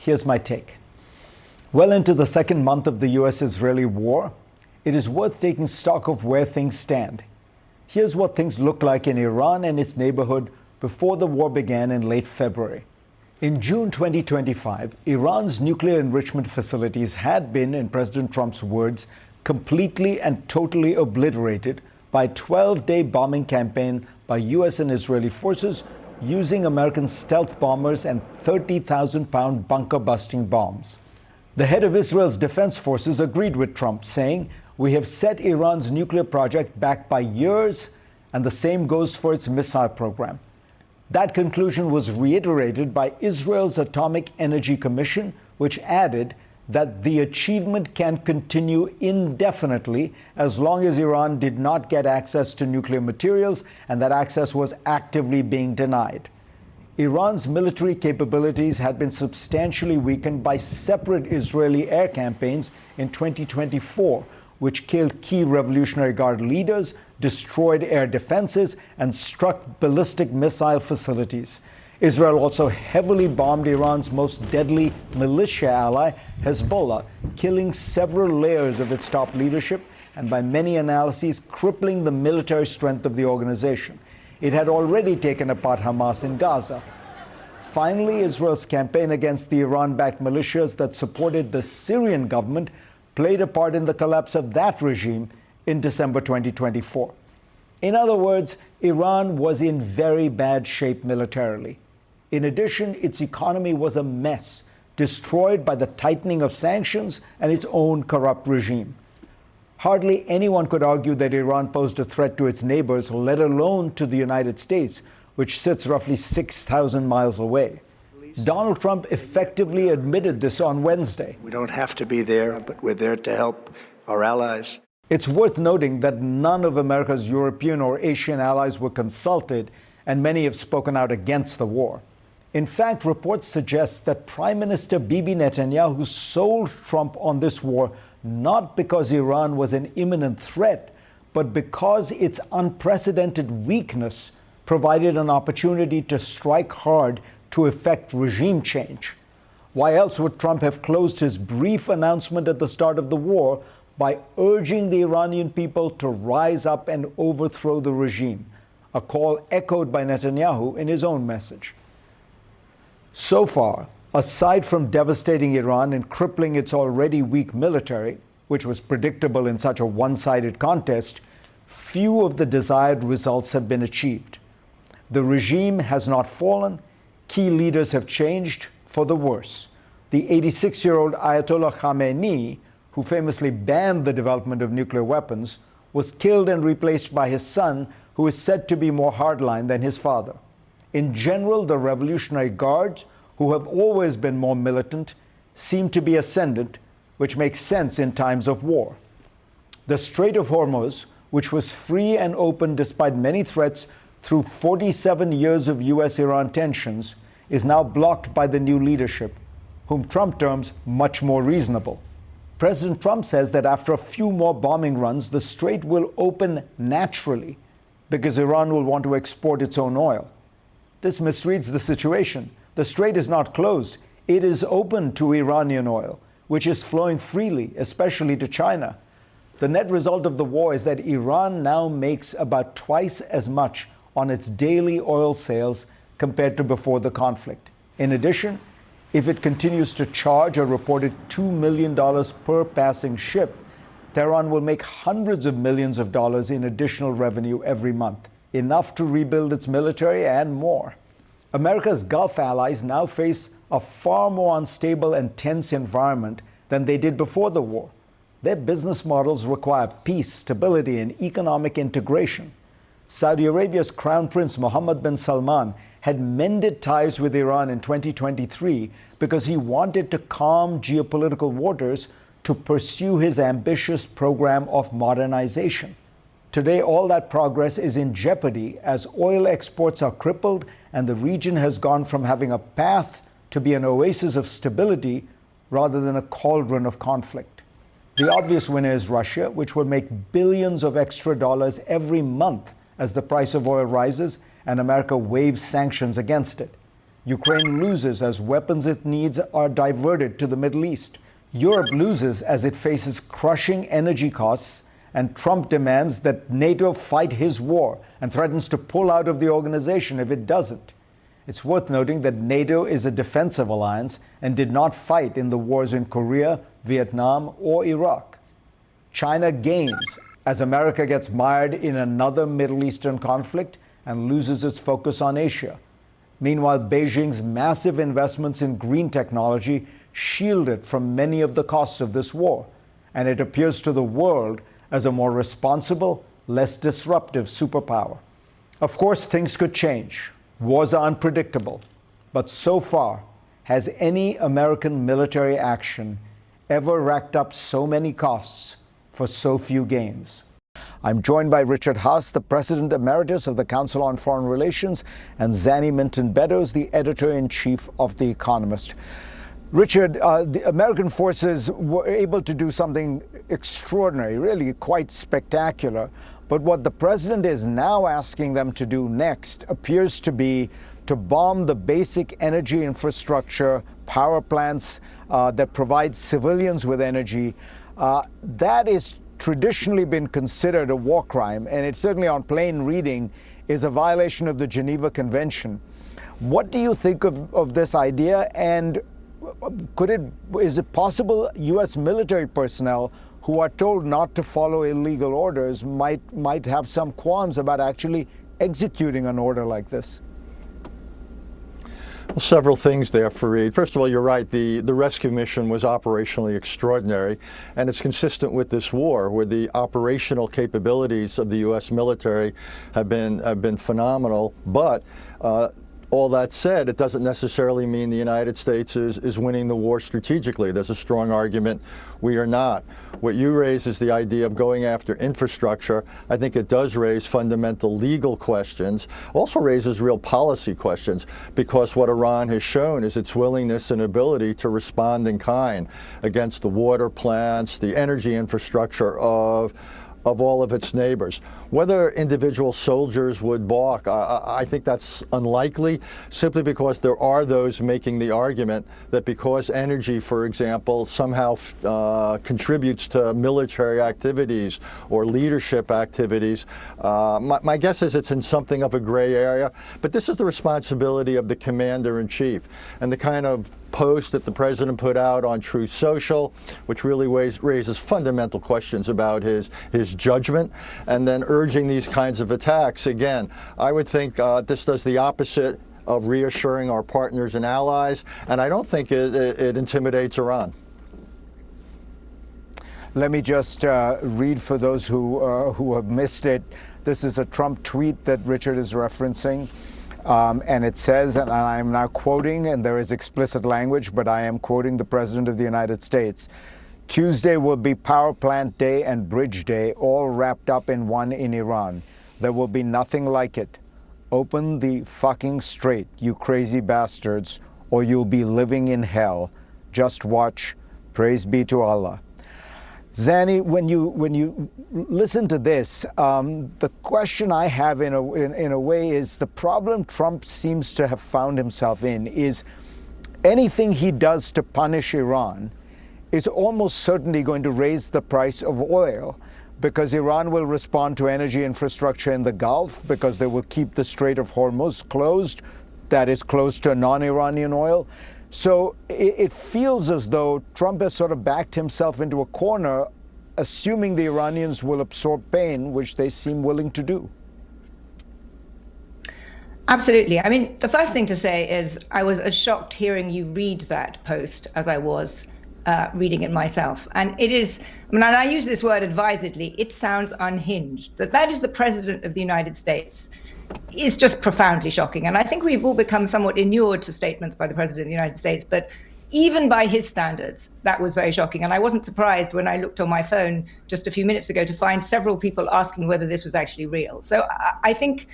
Here's my take. Well into the second month of the US-Israeli war, it is worth taking stock of where things stand. Here's what things looked like in Iran and its neighborhood before the war began in late February. In June 2025, Iran's nuclear enrichment facilities had been, in President Trump's words, completely and totally obliterated by a 12-day bombing campaign by US and Israeli forces using American stealth bombers and 30,000-pound bunker-busting bombs. The head of Israel's defense forces agreed with Trump, saying, "We have set Iran's nuclear project back by years, and the same goes for its missile program." That conclusion was reiterated by Israel's Atomic Energy Commission, which added that the achievement can continue indefinitely as long as Iran did not get access to nuclear materials, and that access was actively being denied. Iran's military capabilities had been substantially weakened by separate Israeli air campaigns in 2024, which killed key Revolutionary Guard leaders, destroyed air defenses, and struck ballistic missile facilities. Israel also heavily bombed Iran's most deadly militia ally, Hezbollah, killing several layers of its top leadership and, by many analyses, crippling the military strength of the organization. It had already taken apart Hamas in Gaza. Finally, Israel's campaign against the Iran-backed militias that supported the Syrian government played a part in the collapse of that regime in December 2024. In other words, Iran was in very bad shape militarily. In addition, its economy was a mess, destroyed by the tightening of sanctions and its own corrupt regime. Hardly anyone could argue that Iran posed a threat to its neighbors, let alone to the United States, which sits roughly 6,000 miles away. Donald Trump effectively admitted this on Wednesday. We don't have to be there, but we're there to help our allies. It's worth noting that none of America's European or Asian allies were consulted, and many have spoken out against the war. In fact, reports suggest that Prime Minister Bibi Netanyahu sold Trump on this war not because Iran was an imminent threat, but because its unprecedented weakness provided an opportunity to strike hard to effect regime change. Why else would Trump have closed his brief announcement at the start of the war by urging the Iranian people to rise up and overthrow the regime, a call echoed by Netanyahu in his own message? So far, aside from devastating Iran and crippling its already weak military, which was predictable in such a one-sided contest, few of the desired results have been achieved. The regime has not fallen. Key leaders have changed for the worse. The 86-year-old Ayatollah Khamenei, who famously banned the development of nuclear weapons, was killed and replaced by his son, who is said to be more hardline than his father. In general, the Revolutionary Guards, who have always been more militant, seem to be ascendant, which makes sense in times of war. The Strait of Hormuz, which was free and open despite many threats through 47 years of US-Iran tensions, is now blocked by the new leadership, whom Trump terms much more reasonable. President Trump says that after a few more bombing runs, the strait will open naturally because Iran will want to export its own oil. This misreads the situation. The strait is not closed. It is open to Iranian oil, which is flowing freely, especially to China. The net result of the war is that Iran now makes about twice as much on its daily oil sales compared to before the conflict. In addition, if it continues to charge a reported $2 million per passing ship, Tehran will make hundreds of millions of dollars in additional revenue every month, enough to rebuild its military and more. America's Gulf allies now face a far more unstable and tense environment than they did before the war. Their business models require peace, stability, and economic integration. Saudi Arabia's Crown Prince Mohammed bin Salman had mended ties with Iran in 2023 because he wanted to calm geopolitical waters to pursue his ambitious program of modernization. Today, all that progress is in jeopardy as oil exports are crippled and the region has gone from having a path to be an oasis of stability rather than a cauldron of conflict. The obvious winner is Russia, which will make billions of extra dollars every month as the price of oil rises and America waves sanctions against it. Ukraine loses as weapons it needs are diverted to the Middle East. Europe loses as it faces crushing energy costs, and Trump demands that NATO fight his war and threatens to pull out of the organization if it doesn't. It's worth noting that NATO is a defensive alliance and did not fight in the wars in Korea, Vietnam, or Iraq. China gains as America gets mired in another Middle Eastern conflict and loses its focus on Asia. Meanwhile, Beijing's massive investments in green technology shield it from many of the costs of this war, and it appears to the world as a more responsible, less disruptive superpower. Of course, things could change. Wars are unpredictable. But so far, has any American military action ever racked up so many costs for so few gains? I'm joined by Richard Haass, the President Emeritus of the Council on Foreign Relations, and Zanny Minton-Beddoes, the Editor-in-Chief of The Economist. Richard, the American forces were able to do something extraordinary, really quite spectacular. But what the president is now asking them to do next appears to be to bomb the basic energy infrastructure, power plants that provide civilians with energy. That is traditionally been considered a war crime, and it certainly on plain reading is a violation of the Geneva Convention. What do you think of this idea, and is it possible U.S. military personnel who are told not to follow illegal orders might have some qualms about actually executing an order like this? Well, several things there, Fareed. First of all, you're right. The rescue mission was operationally extraordinary, and it's consistent with this war, where the operational capabilities of the U.S. military have been phenomenal. But all that said, it doesn't necessarily mean the United States is winning the war strategically. There's a strong argument we are not. What you raise is the idea of going after infrastructure. I think it does raise fundamental legal questions, also raises real policy questions, because what Iran has shown is its willingness and ability to respond in kind against the water plants, the energy infrastructure of all of its neighbors. Whether individual soldiers would balk, I think that's unlikely, simply because there are those making the argument that because energy, for example, somehow contributes to military activities or leadership activities, my guess is it's in something of a gray area. But this is the responsibility of the commander-in-chief, and the kind of post that the president put out on Truth Social, which really raises fundamental questions about his judgment, and then urging these kinds of attacks. Again, I would think this does the opposite of reassuring our partners and allies, and I don't think it intimidates Iran. Let me just read for those who have missed it. This is a Trump tweet that Richard is referencing. And it says, and I'm now quoting, and there is explicit language, but I am quoting the President of the United States. Tuesday will be Power Plant Day and Bridge Day, all wrapped up in one in Iran. There will be nothing like it. Open the fucking strait, you crazy bastards, or you'll be living in hell. Just watch. Praise be to Allah. Zanny, when you listen to this, the question I have in a way is the problem Trump seems to have found himself in is anything he does to punish Iran is almost certainly going to raise the price of oil, because Iran will respond to energy infrastructure in the Gulf, because they will keep the Strait of Hormuz closed, that is close to non-Iranian oil. So it feels as though Trump has sort of backed himself into a corner, assuming the Iranians will absorb pain, which they seem willing to do. Absolutely. I mean, the first thing to say is I was as shocked hearing you read that post as I was reading it myself. And it is, I mean, and I use this word advisedly, it sounds unhinged. That is the President of the United States is just profoundly shocking. And I think we've all become somewhat inured to statements by the President of the United States, but even by his standards, that was very shocking. And I wasn't surprised when I looked on my phone just a few minutes ago to find several people asking whether this was actually real. So I think,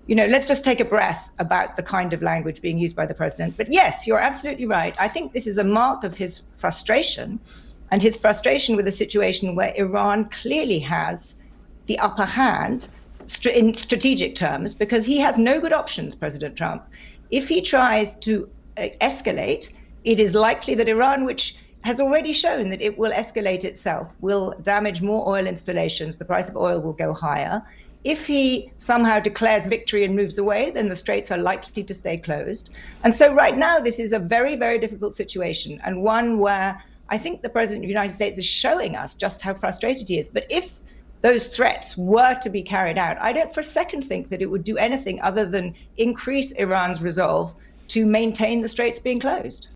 you know, let's just take a breath about the kind of language being used by the president. But yes, you're absolutely right. I think this is a mark of his frustration, and his frustration with a situation where Iran clearly has the upper hand in strategic terms, because he has no good options, President Trump. If he tries to escalate, it is likely that Iran, which has already shown that it will escalate itself, will damage more oil installations. The price of oil will go higher. If he somehow declares victory and moves away, then the straits are likely to stay closed. And so right now, this is a very, very difficult situation, and one where I think the President of the United States is showing us just how frustrated he is. But if those threats were to be carried out, I don't for a second think that it would do anything other than increase Iran's resolve to maintain the straits being closed.